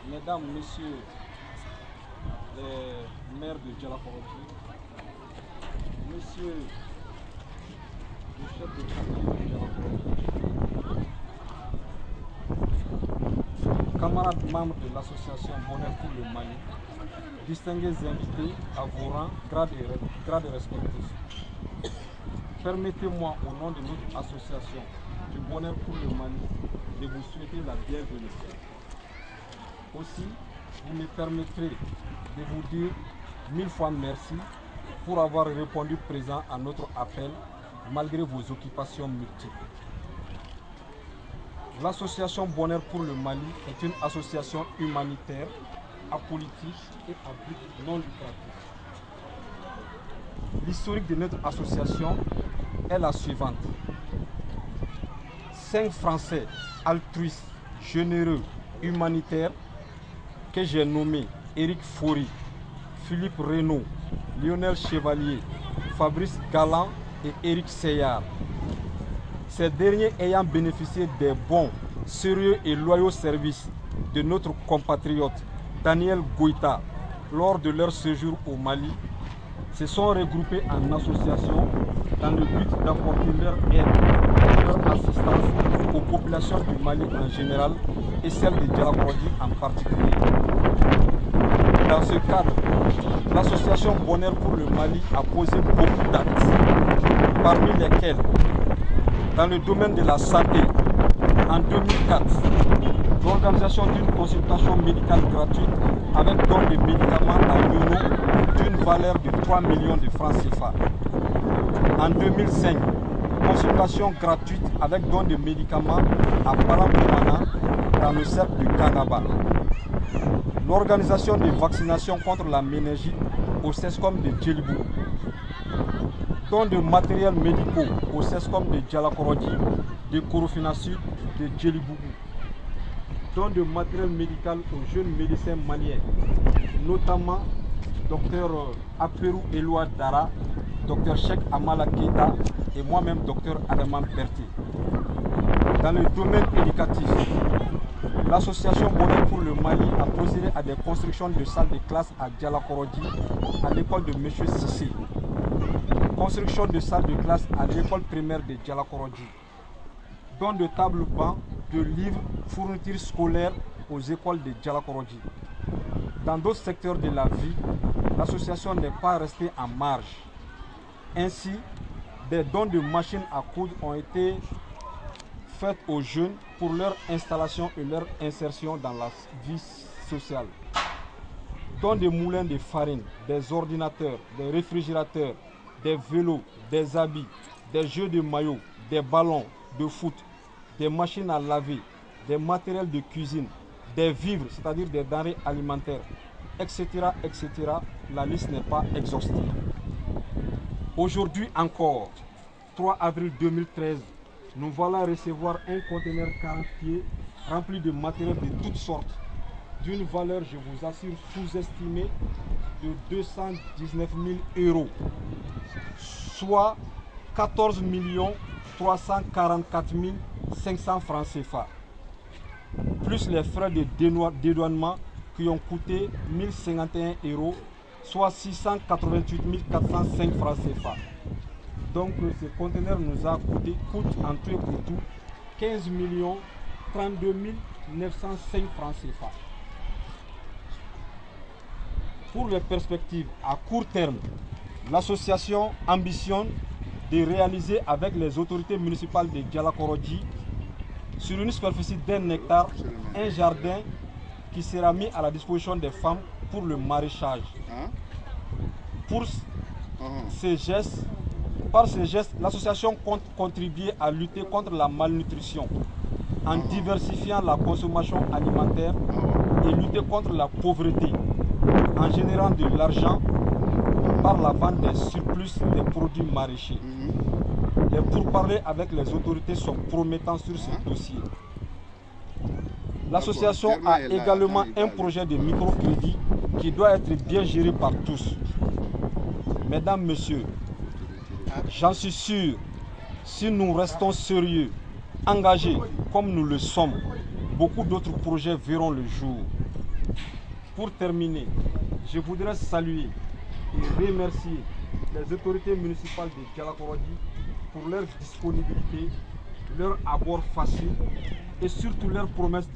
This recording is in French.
Mesdames, Messieurs les maires de Djalakorodji, Monsieur le chef de quartier de Djalakorodji, camarades membres de l'association Bonheur pour le Mali, distingués invités à vos rangs, grades respectifs. Permettez-moi au nom de notre association du Bonheur pour le Mali de vous souhaiter la bienvenue. Aussi, vous me permettrez de vous dire 1000 fois merci pour avoir répondu présent à notre appel malgré vos occupations multiples. L'association Bonheur pour le Mali est une association humanitaire, apolitique et à but non lucratif. L'historique de notre association est la suivante. 5 Français altruistes, généreux, humanitaires que j'ai nommés Éric Faury, Philippe Reynaud, Lionel Chevalier, Fabrice Galland et Éric Seyard. Ces derniers ayant bénéficié des bons, sérieux et loyaux services de notre compatriote Daniel Goïta lors de leur séjour au Mali, se sont regroupés en association dans le but d'apporter leur aide, leur assistance aux populations du Mali en général et celles de Djalakorodji en particulier. Dans ce cadre, l'association Bonheur pour le Mali a posé beaucoup d'actes, parmi lesquels, dans le domaine de la santé, en 2004, l'organisation d'une consultation médicale gratuite avec don de médicaments à l'euro d'une valeur de 3 millions de francs CFA. En 2005, consultation gratuite avec don de médicaments à Palamouana dans le cercle du Kanaba. L'organisation de vaccination contre la méningite au CESCOM de Djélibou. Don de matériel médicaux au CESCOM de Djalakorodji, de Korofina Sud, de Djélibou. Don de matériel médical aux jeunes médecins maliens, notamment Dr Aperou Eloua Dara, Dr Cheikh Amala Keita et moi-même Dr Adaman Berti. Dans le domaine éducatif, l'association Bonheur pour le Mali a procédé à des constructions de salles de classe à Djalakorodji, à l'école de M. Sissé. Construction de salles de classe à l'école primaire de Djalakorodji. Don de tables bancs, de livres, fournitures scolaires aux écoles de Djalakorodji. Dans d'autres secteurs de la vie, l'association n'est pas restée en marge. Ainsi, des dons de machines à coudre ont été faits aux jeunes pour leur installation et leur insertion dans la vie sociale. Dons de moulins de farine, des ordinateurs, des réfrigérateurs, des vélos, des habits, des jeux de maillots, des ballons de foot, des machines à laver, des matériels de cuisine, des vivres, c'est-à-dire des denrées alimentaires, etc., etc. La liste n'est pas exhaustive. Aujourd'hui encore, 3 avril 2013, nous voilà recevoir un conteneur 40 pieds rempli de matériel de toutes sortes, d'une valeur, je vous assure, sous-estimée de 219 000 €, soit 14 344 500 francs CFA, plus les frais de dédouanement qui ont coûté 1051 €, soit 688 405 francs CFA. Donc ce conteneur nous a coûte en tout et pour tout 15 32 905 francs CFA. Pour les perspectives à court terme, l'association ambitionne de réaliser avec les autorités municipales de Djalakorodji, sur une superficie d'1 hectare, un jardin qui sera mis à la disposition des femmes pour le maraîchage. Par ces gestes, l'association compte contribuer à lutter contre la malnutrition en diversifiant la consommation alimentaire et lutter contre la pauvreté en générant de l'argent par la vente des surplus des produits maraîchers. Les pourparlers avec les autorités sont promettants sur ce dossier. L'association a également un projet de microcrédit qui doit être bien géré par tous. Mesdames, Messieurs, j'en suis sûr, si nous restons sérieux, engagés comme nous le sommes, beaucoup d'autres projets verront le jour. Pour terminer, je voudrais saluer et remercier les autorités municipales de Djalakorodji pour leur disponibilité, leur abord facile et surtout leur promesse